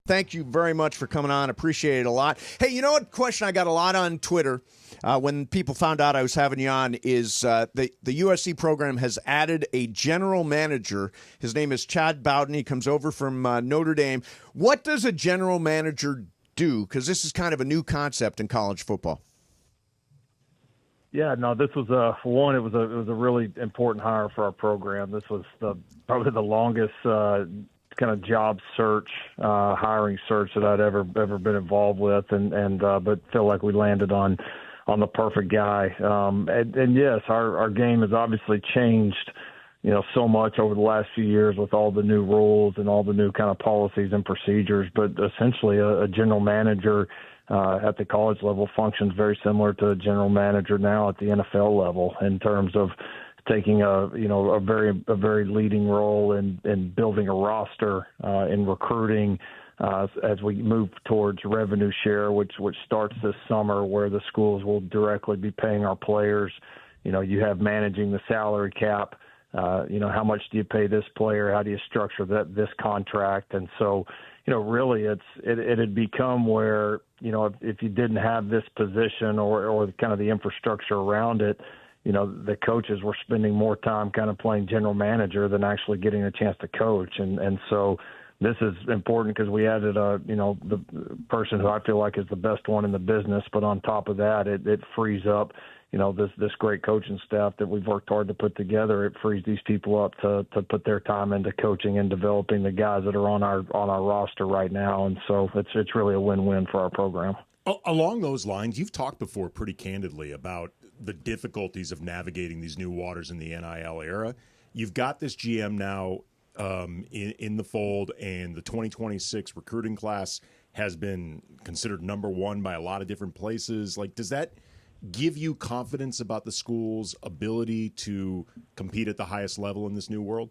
thank you very much for coming on. Appreciate it a lot. Hey, you know what question I got a lot on Twitter when people found out I was having you on is the USC program has added a general manager. His name is Chad Bowden. He comes over from Notre Dame. What does a general manager do? Because this is kind of a new concept in college football. Yeah, no, this was it was a really important hire for our program. This was probably the longest kind of job search, hiring search that I'd ever been involved with, but feel like we landed on the perfect guy. And yes, our game has obviously changed, so much over the last few years with all the new rules and all the new kind of policies and procedures. But essentially, a general manager at the college level functions very similar to a general manager now at the NFL level in terms of taking a very leading role in building a roster, in recruiting, as we move towards revenue share, which starts this summer, where the schools will directly be paying our players. You have managing the salary cap. How much do you pay this player? How do you structure this contract? And so, really it had become where, if you didn't have this position or kind of the infrastructure around it, the coaches were spending more time kind of playing general manager than actually getting a chance to coach. And so this is important because we added the person who I feel like is the best one in the business. But on top of that, it frees up, this great coaching staff that we've worked hard to put together. It frees these people up to put their time into coaching and developing the guys that are on our roster right now. And so it's really a win-win for our program. Along those lines, you've talked before pretty candidly about the difficulties of navigating these new waters in the NIL era. You've got this GM now in the fold, and the 2026 recruiting class has been considered number one by a lot of different places. Like, does that give you confidence about the school's ability to compete at the highest level in this new world?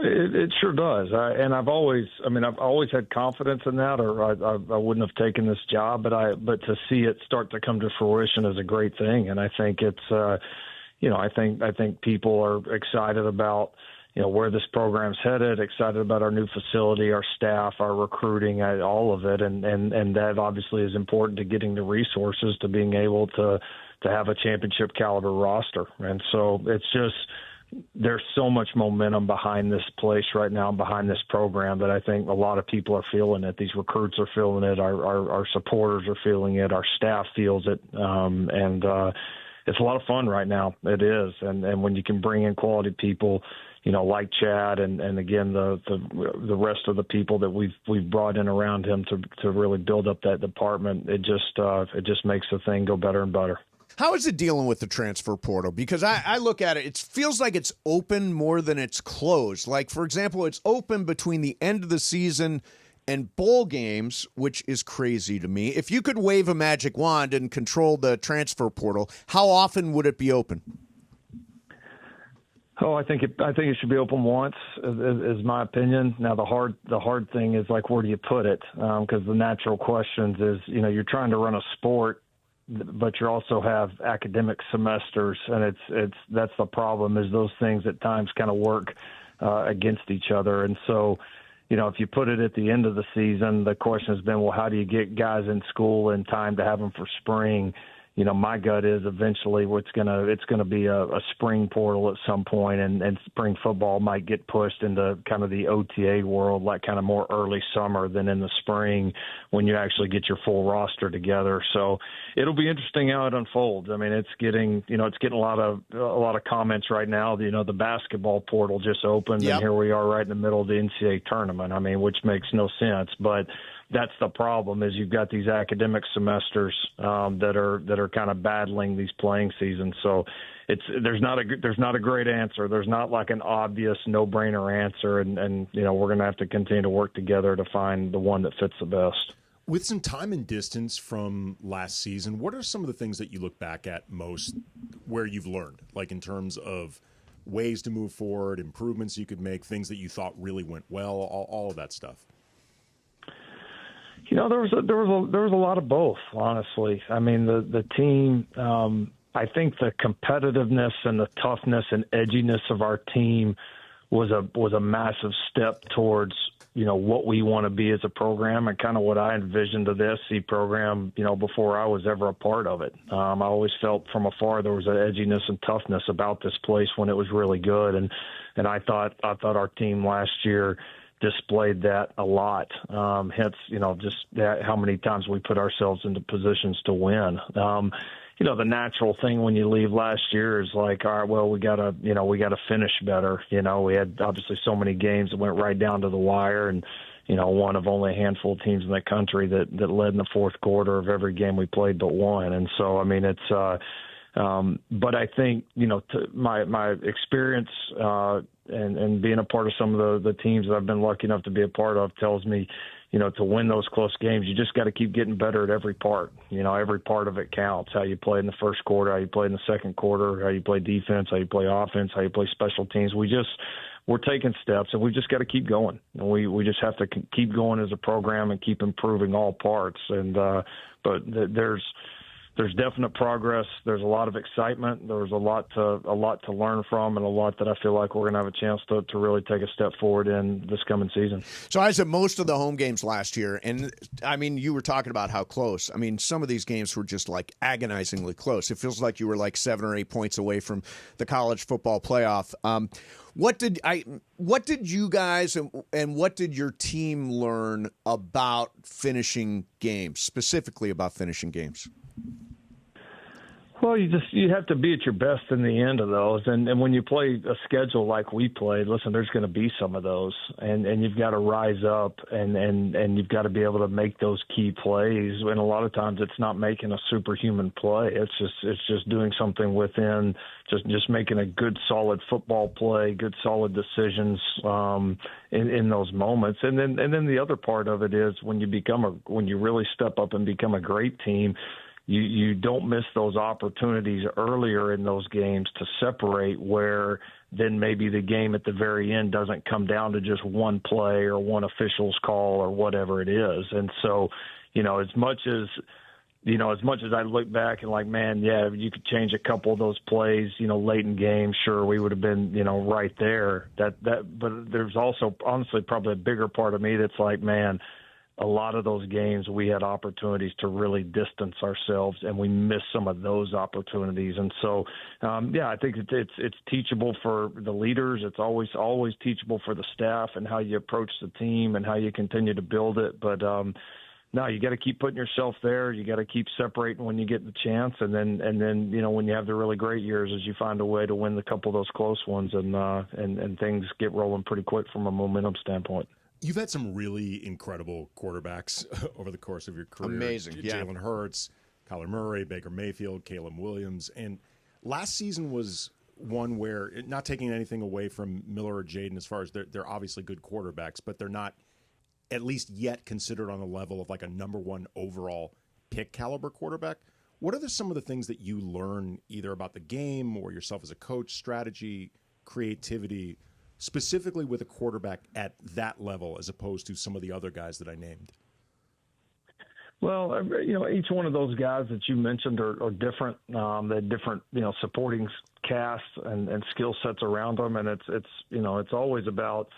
It sure does. I've always had confidence in that, or I wouldn't have taken this job. But to see it start to come to fruition is a great thing. And I think it's, I think people are excited about, where this program's headed, excited about our new facility, our staff, our recruiting, all of it. And that obviously is important to getting the resources to being able to have a championship caliber roster. And so it's just, there's so much momentum behind this place right now, behind this program, that I think a lot of people are feeling it. These recruits are feeling it. Our supporters are feeling it. Our staff feels it. It's a lot of fun right now. It is. And when you can bring in quality people, like Chad and again, the rest of the people that we've brought in around him to really build up that department, it just makes the thing go better and better. How is it dealing with the transfer portal? Because I look at it, it feels like it's open more than it's closed. Like, for example, it's open between the end of the season and bowl games, which is crazy to me. If you could wave a magic wand and control the transfer portal, how often would it be open? Oh, I think it should be open once, is my opinion. Now, the hard thing is, like, where do you put it? Because the natural questions is, you're trying to run a sport, but you also have academic semesters, and that's the problem, is those things at times kind of work against each other. And so, if you put it at the end of the season, the question has been, well, how do you get guys in school in time to have them for spring? My gut is eventually it's gonna be a spring portal at some point, and spring football might get pushed into kind of the OTA world, like kind of more early summer than in the spring when you actually get your full roster together. So it'll be interesting how it unfolds. I mean, it's getting a lot of comments right now. The basketball portal just opened, Yep. And here we are right in the middle of the NCAA tournament. I mean, which makes no sense, but that's the problem, is you've got these academic semesters that are kind of battling these playing seasons. So there's not a great answer. There's not like an obvious no-brainer answer, and we're going to have to continue to work together to find the one that fits the best. With some time and distance from last season, what are some of the things that you look back at most where you've learned, like in terms of ways to move forward, improvements you could make, things that you thought really went well, all of that stuff? There was a lot of both, honestly. I mean, the team, I think the competitiveness and the toughness and edginess of our team was a massive step towards what we want to be as a program and kind of what I envisioned of the SC program, before I was ever a part of it. I always felt from afar there was an edginess and toughness about this place when it was really good. And I thought our team last year displayed that a lot. Hence, just how many times we put ourselves into positions to win. The natural thing when you leave last year is like, all right, well, we gotta finish better. We had obviously so many games that went right down to the wire, and one of only a handful of teams in the country that led in the fourth quarter of every game we played but one. And so, I mean, it's. But I think my experience and being a part of some of the teams that I've been lucky enough to be a part of tells me, to win those close games, you just got to keep getting better at every part. Every part of it counts. How you play in the first quarter, how you play in the second quarter, how you play defense, how you play offense, how you play special teams. We're taking steps, and we've just got to keep going. And we just have to keep going as a program and keep improving all parts. And but there's definite progress. There's a lot of excitement. There's a lot to learn from, and a lot that I feel like we're going to have a chance to really take a step forward in this coming season. So I was at most of the home games last year, and I mean, you were talking about how close. I mean, some of these games were just like agonizingly close. It feels like you were like 7 or 8 points away from the college football playoff. What did you guys and what did your team learn about finishing games, specifically about finishing games? Well, you have to be at your best in the end of those, and when you play a schedule like we played, listen, there's going to be some of those, and you've got to rise up, and you've got to be able to make those key plays. And a lot of times, it's not making a superhuman play; it's just doing something within, just making a good, solid football play, good, solid decisions in those moments. And then the other part of it is when you really step up and become a great team. You don't miss those opportunities earlier in those games to separate, where then maybe the game at the very end doesn't come down to just one play or one official's call or whatever it is. And so, as much as I look back and like, man, yeah, you could change a couple of those plays, late in games, sure, we would have been, right there. But there's also honestly probably a bigger part of me that's like, man, a lot of those games we had opportunities to really distance ourselves, and we missed some of those opportunities. And so, I think it's teachable for the leaders. It's always teachable for the staff and how you approach the team and how you continue to build it. But no, you got to keep putting yourself there. You got to keep separating when you get the chance, and then when you have the really great years, as you find a way to win a couple of those close ones, and things get rolling pretty quick from a momentum standpoint. You've had some really incredible quarterbacks over the course of your career. Amazing, yeah. Jalen Hurts, Kyler Murray, Baker Mayfield, Caleb Williams. And last season was one where, not taking anything away from Miller or Jaden as far as they're obviously good quarterbacks, but they're not at least yet considered on the level of like a number one overall pick caliber quarterback. What are some of the things that you learn either about the game or yourself as a coach, strategy, creativity, specifically with a quarterback at that level as opposed to some of the other guys that I named? Well, each one of those guys that you mentioned are different. They have different, supporting casts and skill sets around them, and it's always about,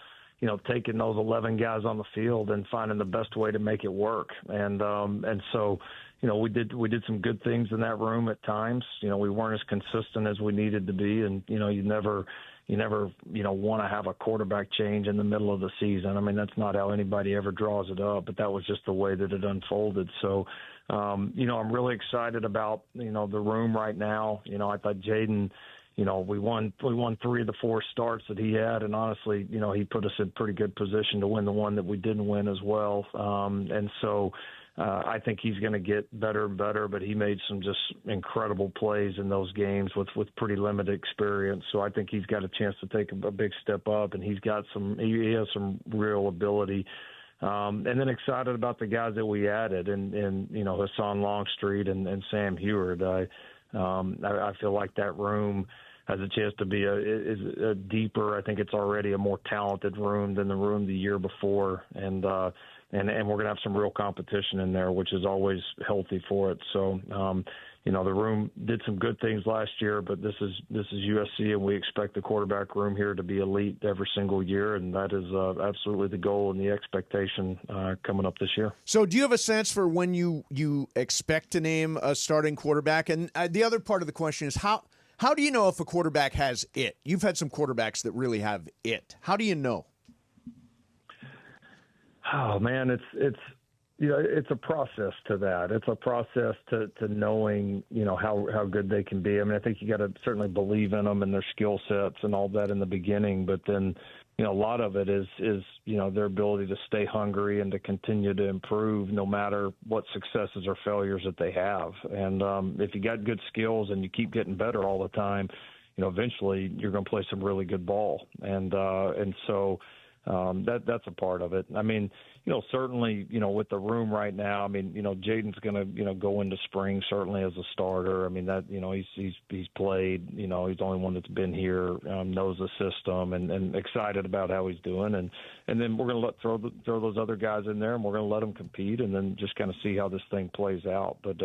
taking those 11 guys on the field and finding the best way to make it work. And so, we did some good things in that room at times. We weren't as consistent as we needed to be, and you never want to have a quarterback change in the middle of the season. I mean, that's not how anybody ever draws it up, but that was just the way that it unfolded. So, I'm really excited about, the room right now. I thought Jaden, we won 3 of the 4 starts that he had, and honestly, he put us in pretty good position to win the one that we didn't win as well. And so, I think he's going to get better and better, but he made some just incredible plays in those games with pretty limited experience. So I think he's got a chance to take a big step up, and he has some real ability. And then excited about the guys that we added, and Hassan Longstreet and Sam Heward. I feel like that room has a chance to be a deeper. I think it's already a more talented room than the room the year before, and we're going to have some real competition in there, which is always healthy for it. So, the room did some good things last year, but this is USC, and we expect the quarterback room here to be elite every single year, and that is absolutely the goal and the expectation coming up this year. So do you have a sense for when you expect to name a starting quarterback? And the other part of the question is how do you know if a quarterback has it? You've had some quarterbacks that really have it. How do you know? Oh, man, it's a process to that. It's a process to knowing, how good they can be. I mean, I think you got to certainly believe in them and their skill sets and all that in the beginning. But then, a lot of it is their ability to stay hungry and to continue to improve no matter what successes or failures that they have. And if you got good skills and you keep getting better all the time, eventually you're going to play some really good ball. And so that's a part of it. I mean, certainly, with the room right now, I mean, Jaden's going to, go into spring certainly as a starter. I mean, that, he's played, he's the only one that's been here, knows the system and excited about how he's doing. And then we're going to throw those other guys in there and we're going to let them compete and then just kind of see how this thing plays out. But,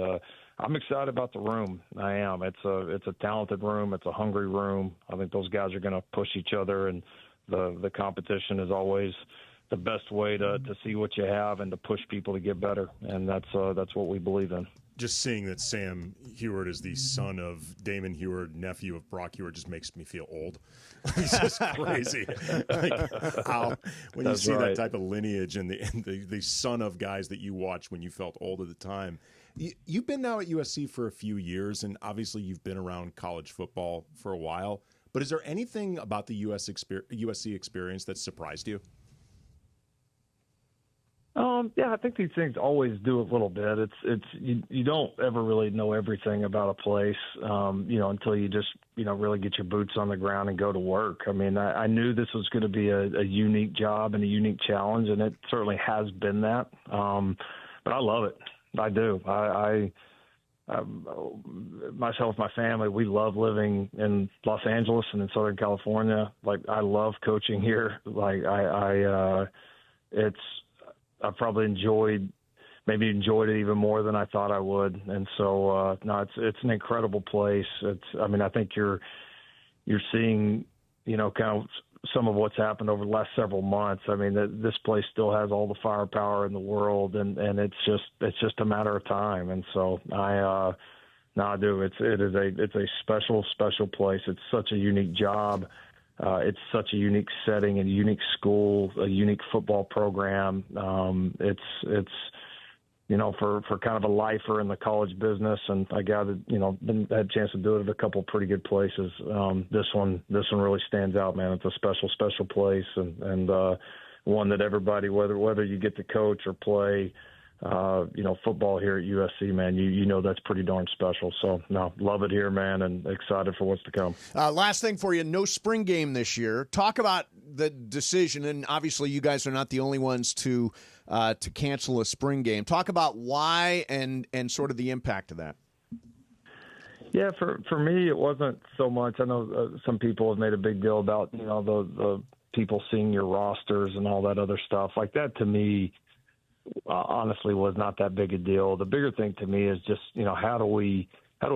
I'm excited about the room. I am. It's a talented room. It's a hungry room. I think those guys are going to push each other, and the competition is always the best way to see what you have and to push people to get better. And that's what we believe in. Just seeing that Sam Heward is the son of Damon Heward, nephew of Brock Heward, just makes me feel old. It's just crazy. When you see that type of lineage and the son of guys that you watched when you felt old at the time. You've been now at USC for a few years, and obviously you've been around college football for a while. But is there anything about the USC experience that surprised you? Yeah, I think these things always do a little bit. It's you don't ever really know everything about a place, until you just, really get your boots on the ground and go to work. I mean, I knew this was going to be a unique job and a unique challenge, and it certainly has been that. But I love it. I do. Myself, my family, we love living in Los Angeles and in Southern California. Like, I love coaching here. Like, I've probably enjoyed it even more than I thought I would. And so, no, it's an incredible place. I think you're seeing, kind of some of what's happened over the last several months. I mean, this place still has all the firepower in the world, and it's just a matter of time. And so I do. It's a special place. It's such a unique job. It's such a unique setting and a unique school, a unique football program. It's for kind of a lifer in the college business, and I gathered, had a chance to do it at a couple of pretty good places. This one really stands out, man. It's a special place, and one that everybody, whether you get to coach or play, football here at USC, man, that's pretty darn special. So, no, love it here, man, and excited for what's to come. Last thing for you, no spring game this year. Talk about the decision, and obviously you guys are not the only ones to cancel a spring game. Talk about why and sort of the impact of that. Yeah, for me, it wasn't so much. I know some people have made a big deal about, the people seeing your rosters and all that other stuff. Like, that to me, honestly, was not that big a deal. The bigger thing to me is just, how do we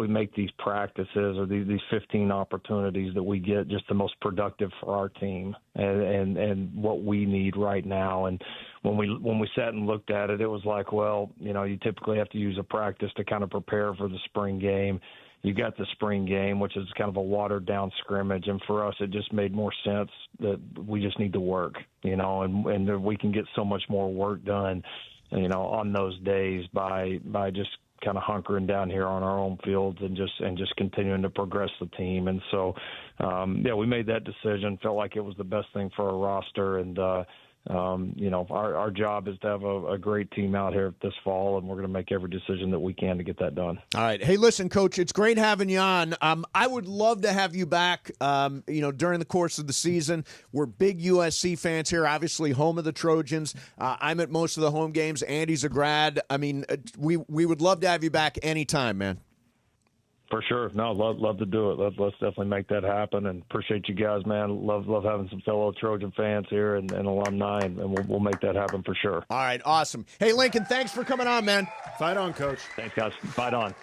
make these practices or these 15 opportunities that we get just the most productive for our team and what we need right now. And when we sat and looked at it, it was like, well, you typically have to use a practice to kind of prepare for the spring game. You got the spring game, which is kind of a watered down scrimmage. And for us, it just made more sense that we just need to work, and we can get so much more work done, on those days by just kind of hunkering down here on our own fields and just continuing to progress the team. And so, we made that decision, felt like it was the best thing for our roster. And, our job is to have a great team out here this fall, and we're going to make every decision that we can to get that done. All right. Hey, listen, Coach, it's great having you on. I would love to have you back, during the course of the season. We're big USC fans here, obviously home of the Trojans. I'm at most of the home games. Andy's a grad. I mean, we would love to have you back anytime, man. For sure. No, love to do it. Let's definitely make that happen, and appreciate you guys, man. Love having some fellow Trojan fans here and alumni, and we'll make that happen for sure. All right, awesome. Hey, Lincoln, thanks for coming on, man. Fight on, Coach. Thanks, guys. Fight on.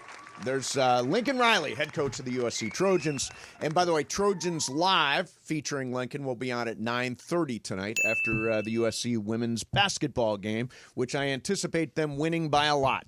There's Lincoln Riley, head coach of the USC Trojans. And by the way, Trojans Live featuring Lincoln will be on at 9:30 tonight after the USC women's basketball game, which I anticipate them winning by a lot.